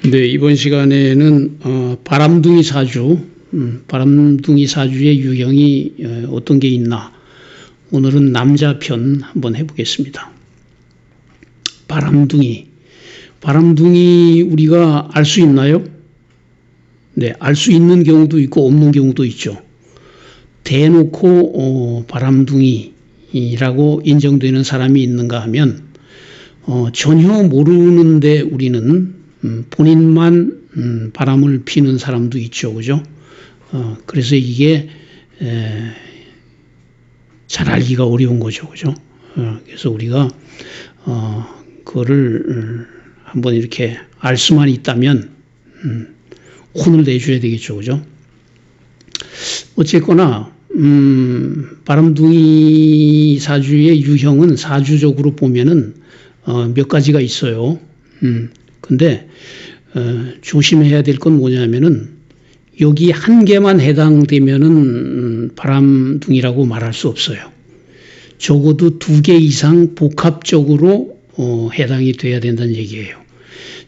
네, 이번 시간에는 바람둥이 사주, 바람둥이 사주의 유형이 어떤 게 있나. 오늘은 남자 편 한번 해보겠습니다. 바람둥이 우리가 알 수 있나요? 네, 알 수 있는 경우도 있고 없는 경우도 있죠. 대놓고 바람둥이라고 인정되는 사람이 있는가 하면 전혀 모르는데 우리는 본인만 바람을 피는 사람도 있죠, 그죠? 그래서 이게 잘 알기가 어려운 거죠, 그죠? 그래서 우리가 그거를 한번 이렇게 알 수만 있다면 혼을 내줘야 되겠죠, 그죠? 어쨌거나 바람둥이 사주의 유형은 사주적으로 보면은 몇 가지가 있어요. 근데 조심해야 될 건 뭐냐면은 여기 한 개만 해당되면은 바람둥이라고 말할 수 없어요. 적어도 2개 이상 복합적으로 해당이 돼야 된다는 얘기예요.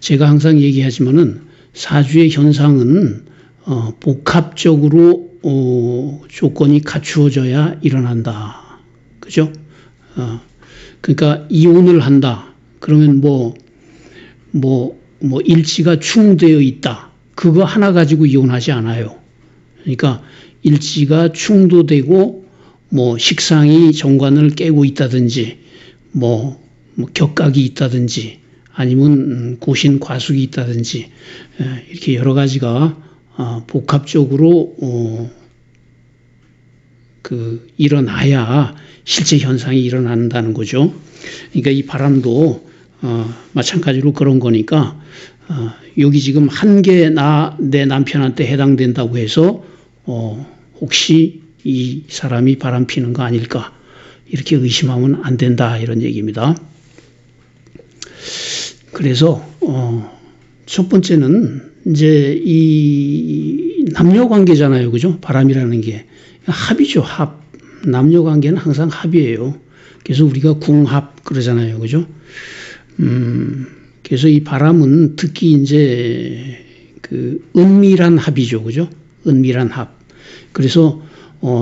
제가 항상 얘기하지만은 사주의 현상은 복합적으로 조건이 갖추어져야 일어난다. 그죠? 그러니까 이혼을 한다. 그러면 일지가 충되어 있다. 그거 하나 가지고 이혼하지 않아요. 그러니까 일지가 충도되고 식상이 정관을 깨고 있다든지 격각이 있다든지 아니면 고신 과숙이 있다든지 이렇게 여러 가지가 복합적으로 일어나야 실제 현상이 일어난다는 거죠. 그러니까 이 바람도 마찬가지로 그런 거니까 여기 지금 한 개 내 남편한테 해당된다고 해서 혹시 이 사람이 바람 피는 거 아닐까 이렇게 의심하면 안 된다 이런 얘기입니다. 그래서 첫 번째는 이제 이 남녀 관계잖아요, 그죠? 바람이라는 게 합이죠, 합. 남녀 관계는 항상 합이에요. 그래서 우리가 궁합 그러잖아요, 그죠? 그래서 이 바람은 특히 이제 은밀한 합이죠, 그죠? 은밀한 합. 그래서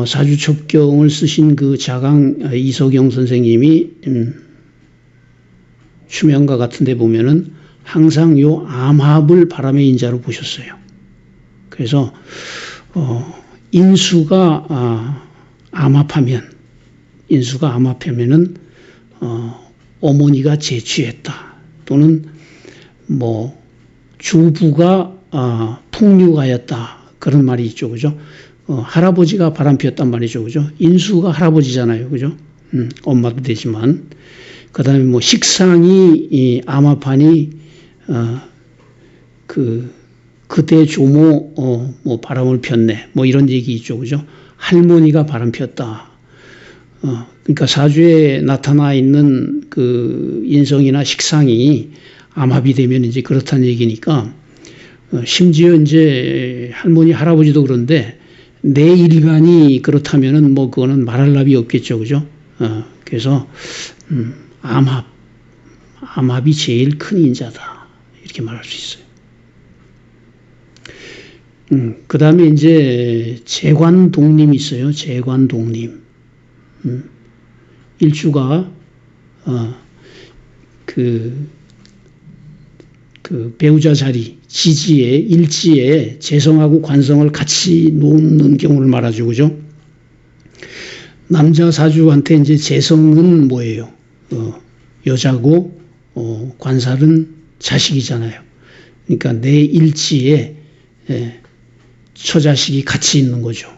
사주첩경을 쓰신 그 자강 이석영 선생님이 추명가 같은데 보면은 항상 요 암합을 바람의 인자로 보셨어요. 그래서 인수가 암합하면은 어머니가 재취했다. 또는 조부가 풍류하였다. 그런 말이 있죠, 그죠? 할아버지가 바람 피웠단 말이죠, 그죠? 인수가 할아버지잖아요, 그죠? 엄마도 되지만. 그 다음에 식상이 암합하니 그때 조모 바람을 폈네. 이런 얘기 있죠, 그죠? 할머니가 바람 폈다. 그러니까 사주에 나타나 있는 그 인성이나 식상이 암합이 되면 이제 그렇다는 얘기니까 심지어 이제 할머니, 할아버지도 그런데 내 일간이 그렇다면은 그거는 말할 나위 없겠죠, 그죠? 그래서 암합이 제일 큰 인자다 이렇게 말할 수 있어요. 그 다음에 이제 재관독림이 있어요. 재관독림. 일주가 그 배우자 자리 지지에 일지에 재성하고 관성을 같이 놓는 경우를 말하죠, 그죠? 남자 사주한테 이제 재성은 뭐예요? 여자고 관살은 자식이잖아요. 그러니까 내 일지에 처자식이 같이 있는 거죠.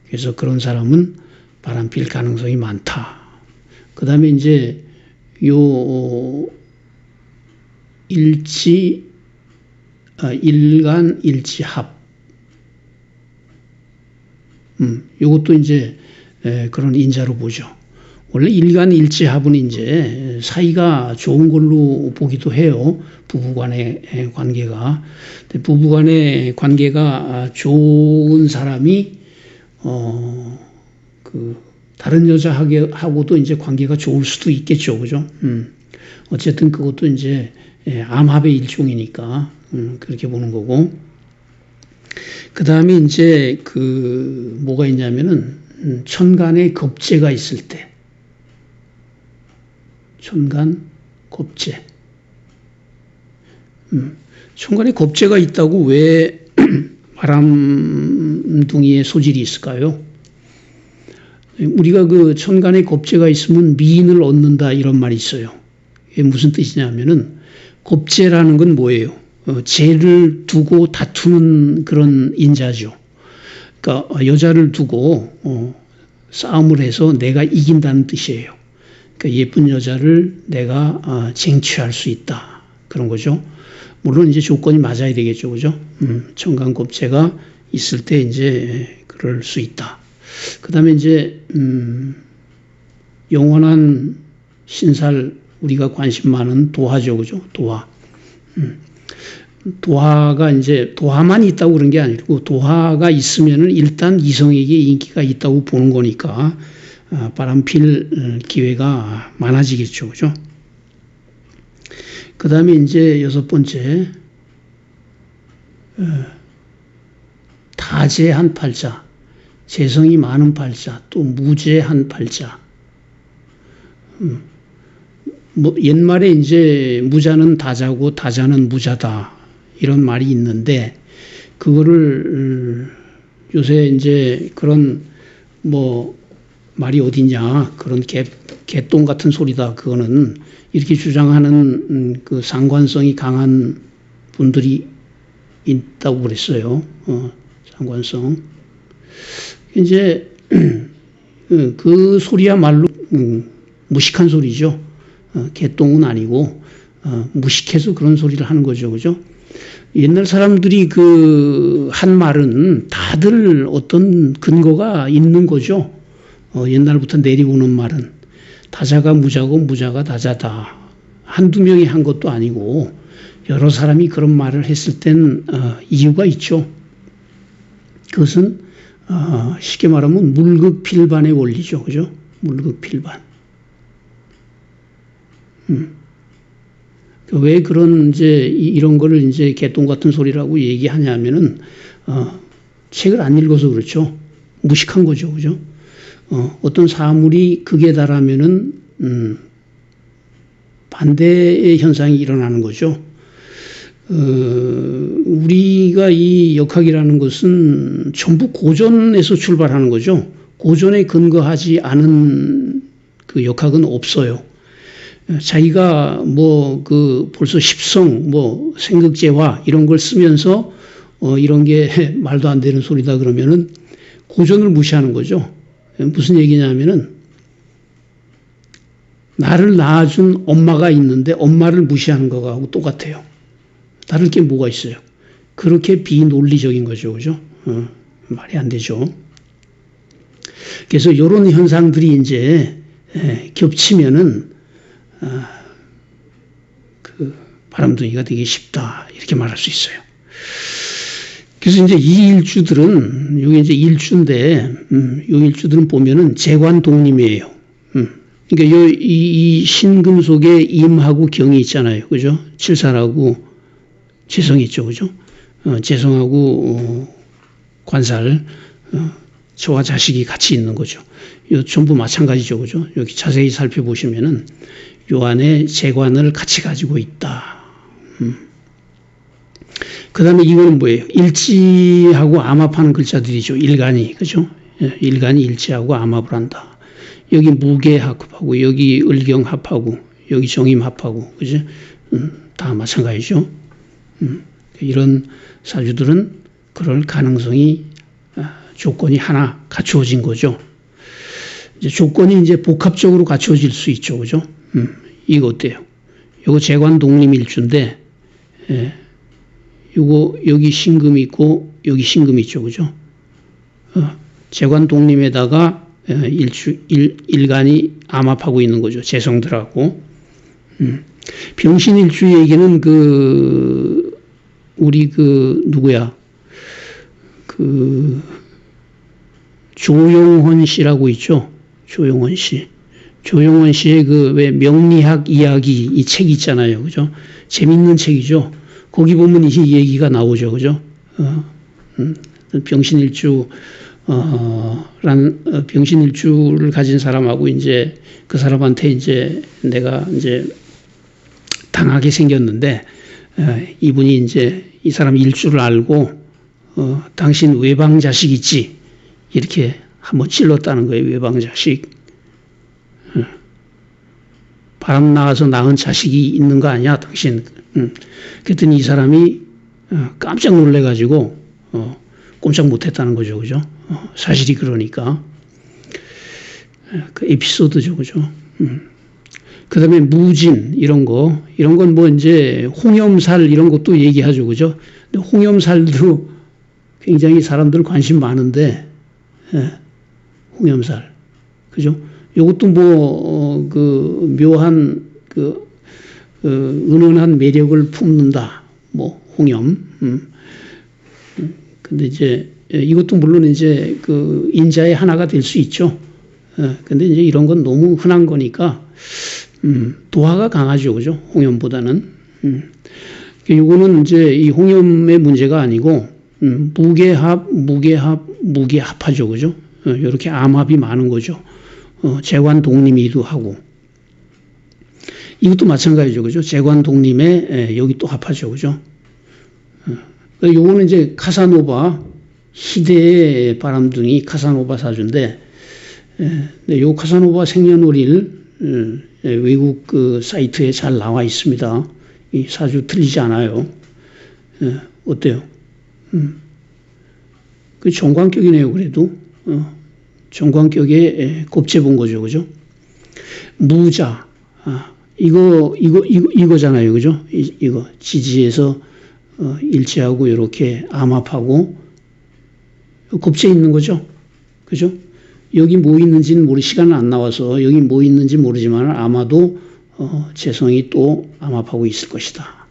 그래서 그런 사람은 바람 필 가능성이 많다. 그 다음에 이제 일간 일지합. 요것도 이제 그런 인자로 보죠. 원래 일간 일지합은 이제 사이가 좋은 걸로 보기도 해요. 부부간의 관계가. 부부간의 관계가 좋은 사람이 다른 여자하고도 이제 관계가 좋을 수도 있겠죠, 그죠? 어쨌든 그것도 이제 암합의 일종이니까 그렇게 보는 거고. 그 다음에 이제 뭐가 있냐면은 천간에 겁재가 있을 때, 천간 겁재. 천간에 겁재가 있다고 왜 바람둥이의 소질이 있을까요? 우리가 그 천간에 겁재가 있으면 미인을 얻는다 이런 말이 있어요. 이게 무슨 뜻이냐면은 겁재라는 건 뭐예요? 재를 두고 다투는 그런 인자죠. 그러니까 여자를 두고 싸움을 해서 내가 이긴다는 뜻이에요. 그러니까 예쁜 여자를 내가 쟁취할 수 있다 그런 거죠. 물론 이제 조건이 맞아야 되겠죠, 그죠? 천간 겁재가 있을 때 이제 그럴 수 있다. 그 다음에 이제, 영원한 신살, 우리가 관심 많은 도화죠, 그죠? 도화. 도화가 이제, 도화만 있다고 그런 게 아니고, 도화가 있으면은 일단 이성에게 인기가 있다고 보는 거니까, 바람 필 기회가 많아지겠죠, 그죠? 그 다음에 이제 6번째, 다재한 팔자. 재성이 많은 팔자, 또 무재한 팔자. 뭐 옛말에 이제 무자는 다자고 다자는 무자다 이런 말이 있는데 그거를 요새 이제 그런 뭐 말이 어딨냐 그런 개똥 같은 소리다 그거는 이렇게 주장하는 그 상관성이 강한 분들이 있다고 그랬어요. 상관성. 이제 그 소리야말로 무식한 소리죠. 개똥은 아니고 무식해서 그런 소리를 하는 거죠, 그죠? 옛날 사람들이 한 말은 다들 어떤 근거가 있는 거죠. 옛날부터 내려오는 말은 다자가 무자고 무자가 다자다. 한두 명이 한 것도 아니고 여러 사람이 그런 말을 했을 땐 이유가 있죠. 그것은 쉽게 말하면 물극필반의 원리죠. 그죠? 물극필반. 왜 그런 이런 거를 이제 개똥 같은 소리라고 얘기하냐면은, 책을 안 읽어서 그렇죠. 무식한 거죠. 그죠? 어떤 사물이 극에 달하면은, 반대의 현상이 일어나는 거죠. 우리가 이 역학이라는 것은 전부 고전에서 출발하는 거죠. 고전에 근거하지 않은 그 역학은 없어요. 자기가 벌써 십성, 생극제화 이런 걸 쓰면서 이런 게 말도 안 되는 소리다 그러면은 고전을 무시하는 거죠. 무슨 얘기냐면은 나를 낳아준 엄마가 있는데 엄마를 무시하는 거하고 똑같아요. 다를 게 뭐가 있어요? 그렇게 비논리적인 거죠. 그죠? 말이 안 되죠. 그래서 이런 현상들이 이제 겹치면은 바람둥이가 되기 쉽다. 이렇게 말할 수 있어요. 그래서 이제 이 일주들은, 여기 이제 일주인데, 이 일주들은 보면은 재관독림이에요. 그러니까 이 신금 속에 임하고 경이 있잖아요. 그죠? 칠살하고 재성이 있죠. 그죠? 재성하고 관살, 저와 자식이 같이 있는 거죠. 이 전부 마찬가지죠. 그죠? 여기 자세히 살펴보시면은 요 안에 재관을 같이 가지고 있다. 그 다음에 이거는 뭐예요? 일지하고 암합하는 글자들이죠. 일간이. 그죠? 일간이 일지하고 암합을 한다. 여기 무게합하고, 여기 을경합하고, 여기 정임합하고, 그죠? 다 마찬가지죠. 이런 사주들은 그럴 가능성이 조건이 하나 갖추어진 거죠. 이제 조건이 이제 복합적으로 갖추어질 수 있죠. 그죠? 이거 어때요? 이거 재관독림일주인데, 이거 여기 신금이 있고 여기 신금이 있죠. 그죠? 재관독림에다가 일간이 암합하고 있는 거죠. 재성들하고. 병신일주 얘기는 우리 누구야? 조용헌 씨라고 있죠. 조용헌 씨. 조용원 씨의 그 왜 명리학 이야기 이 책 있잖아요. 그죠? 재밌는 책이죠. 거기 보면 이 얘기가 나오죠. 그죠? 병신일주를 가진 사람하고 이제 그 사람한테 이제 내가 이제 당하게 생겼는데, 이분이 이제 이 사람 일주를 알고, 당신 외방 자식 있지? 이렇게 한번 찔렀다는 거예요. 외방 자식. 바람 나가서 낳은 자식이 있는 거 아니야, 당신? 그랬더니 이 사람이 깜짝 놀래가지고 꼼짝 못했다는 거죠, 그죠? 사실이 그러니까 그 에피소드죠, 그죠? 그다음에 무진 이런 건 뭐 이제 홍염살 이런 것도 얘기하죠, 그죠? 근데 홍염살도 굉장히 사람들 관심 많은데, 홍염살, 그죠? 이것도 뭐 그 묘한 은은한 매력을 품는다. 뭐 홍염. 근데 이제 이것도 물론 이제 그 인자의 하나가 될 수 있죠. 근데 이제 이런 건 너무 흔한 거니까 도화가 강하죠, 그죠? 홍염보다는. 이거는 이제 이 홍염의 문제가 아니고 무게합하죠, 그죠? 이렇게 암합이 많은 거죠. 재관 독림이기도 하고. 이것도 마찬가지죠, 그죠? 재관 독림에 여기 또 합하죠, 그죠? 요거는 이제 카사노바, 희대의 바람둥이 카사노바 사주인데, 요 카사노바 생년월일 외국 그 사이트에 잘 나와 있습니다. 이 사주 틀리지 않아요. 어때요? 그 정관격이네요, 그래도. 정관격에 곱재본 거죠, 그죠? 무자, 이거잖아요, 그죠? 이거 지지에서 일지하고 이렇게 암합하고 곱재 있는 거죠, 그죠? 여기 뭐 있는지는 시간은 안 나와서 여기 뭐 있는지 모르지만 아마도 재성이 또 암합하고 있을 것이다.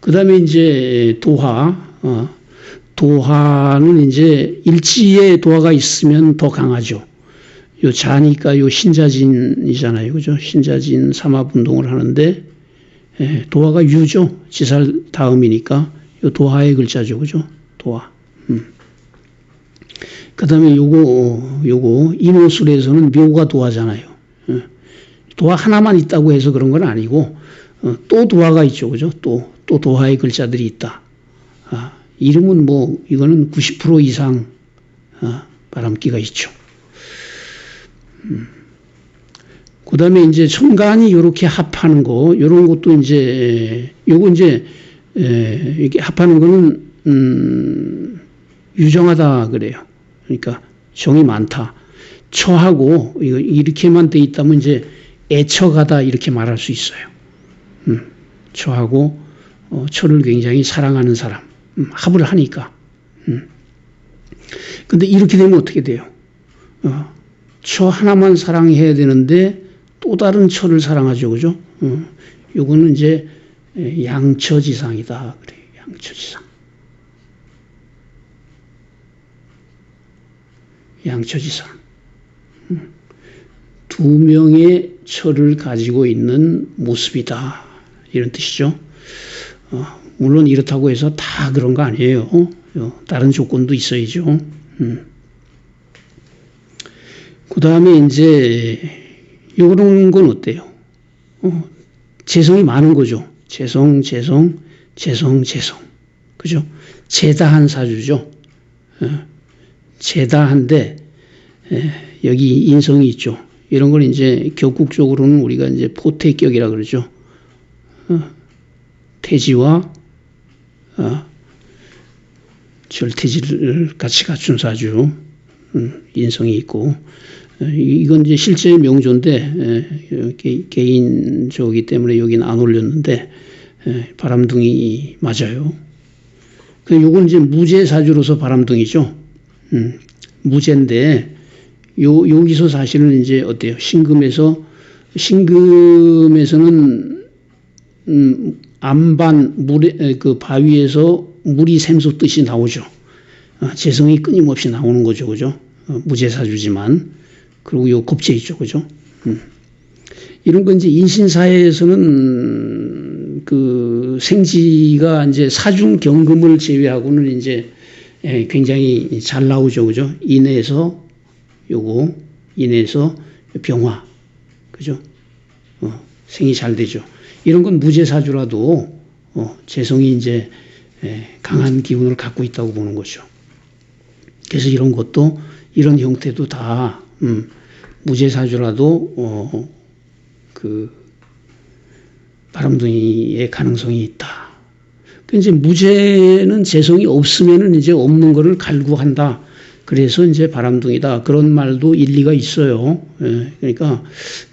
그 다음에 이제 도화는 이제 일지에 도화가 있으면 더 강하죠. 요 자니까 요 신자진이잖아요. 그죠? 신자진 삼합운동을 하는데, 도화가 유죠. 지살 다음이니까. 요 도화의 글자죠. 그죠? 도화. 그 다음에 요거, 인호술에서는 묘가 도화잖아요. 도화 하나만 있다고 해서 그런 건 아니고, 또 도화가 있죠. 그죠? 또 도화의 글자들이 있다. 이름은 이거는 90% 이상, 바람기가 있죠. 그 다음에 이제 천간이 요렇게 합하는 거, 요런 것도 이제, 요거 이제, 이렇게 합하는 거는, 유정하다 그래요. 그러니까 정이 많다. 처하고, 이렇게만 돼 있다면 이제 애처가다 이렇게 말할 수 있어요. 처하고, 처를 굉장히 사랑하는 사람. 합을 하니까. 근데 이렇게 되면 어떻게 돼요? 처 하나만 사랑해야 되는데 또 다른 처를 사랑하죠, 그죠? 요거는 이제 양처지상이다 그래요. 양처지상. 양처지상. 두 명의 처를 가지고 있는 모습이다. 이런 뜻이죠. 물론 이렇다고 해서 다 그런 거 아니에요. 다른 조건도 있어야죠. 그 다음에 이제 요런 건 어때요? 재성이 많은 거죠. 재성. 그죠? 재다한 사주죠. 재다한데 여기 인성이 있죠. 이런 걸 이제 격국적으로는 우리가 이제 포태격이라 그러죠. 태지와 절태지를 같이 갖춘 사주, 인성이 있고, 이건 이제 실제 명조인데, 개인적이기 때문에 여기는 안 올렸는데, 바람둥이 맞아요. 요건 이제 무제사주로서 바람둥이죠. 무제인데, 여기서 사실은 이제 어때요? 신금에서는, 안반, 그 바위에서 물이 샘솟듯이 나오죠. 재성이 끊임없이 나오는 거죠. 그죠? 무제사주지만. 그리고 요 겁재 있죠, 그죠? 이런 건 이제 인신사회에서는 그 생지가 이제 사중 경금을 제외하고는 이제 굉장히 잘 나오죠, 그죠? 인에서 요거, 인에서 병화, 그죠? 생이 잘 되죠. 이런 건 무제사주라도 재성이 이제 강한 기운을 갖고 있다고 보는 거죠. 그래서 이런 것도 이런 형태도 다 무제사주라도 그 바람둥이의 가능성이 있다. 그 이제 무제는 재성이 없으면은 이제 없는 거를 갈구한다. 그래서 이제 바람둥이다. 그런 말도 일리가 있어요. 예, 그러니까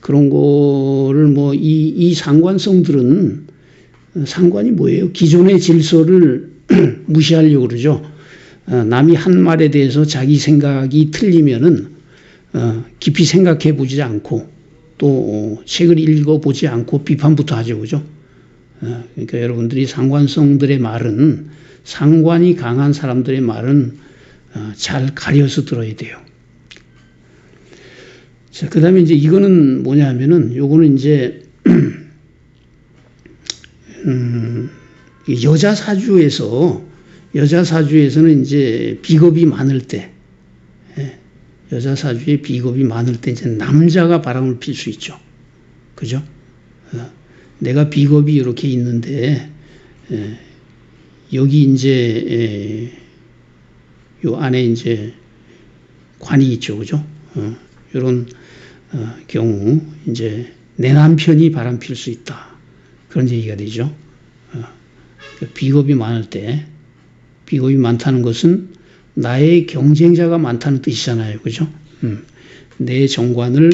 그런 거를 뭐 이 상관성들은 상관이 뭐예요? 기존의 질서를 무시하려고 그러죠. 남이 한 말에 대해서 자기 생각이 틀리면은 깊이 생각해 보지 않고 또 책을 읽어보지 않고 비판부터 하죠, 그죠? 그러니까 여러분들이 상관성들의 말은, 상관이 강한 사람들의 말은 잘 가려서 들어야 돼요. 자, 그 다음에 이제 이거는 뭐냐 하면은 요거는 이제 여자 사주에서는 이제 비겁이 많을 때, 여자 사주에 비겁이 많을 때 이제 남자가 바람을 필 수 있죠. 그죠? 내가 비겁이 이렇게 있는데, 여기 이제, 요 안에 이제 관이 있죠. 그죠? 요런, 경우, 이제 내 남편이 바람 필 수 있다. 그런 얘기가 되죠. 비겁이 많을 때, 비겁이 많다는 것은 나의 경쟁자가 많다는 뜻이잖아요. 그죠? 내 정관을,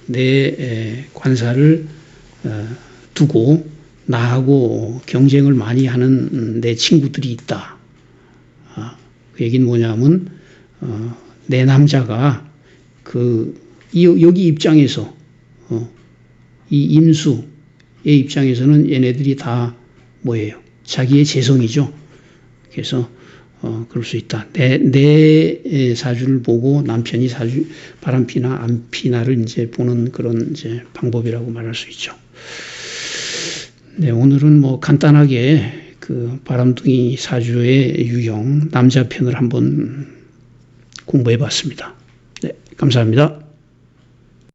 내 관사를 두고 나하고 경쟁을 많이 하는 내 친구들이 있다. 그 얘기는 뭐냐면, 내 남자가 여기 입장에서, 이 임수의 입장에서는 얘네들이 다 뭐예요? 자기의 재성이죠. 그래서 그럴 수 있다. 내 사주를 보고 남편이 바람 피나 안 피나를 이제 보는 그런 이제 방법이라고 말할 수 있죠. 네, 오늘은 뭐 간단하게 그 바람둥이 사주의 유형 남자 편을 한번 공부해 봤습니다. 네, 감사합니다.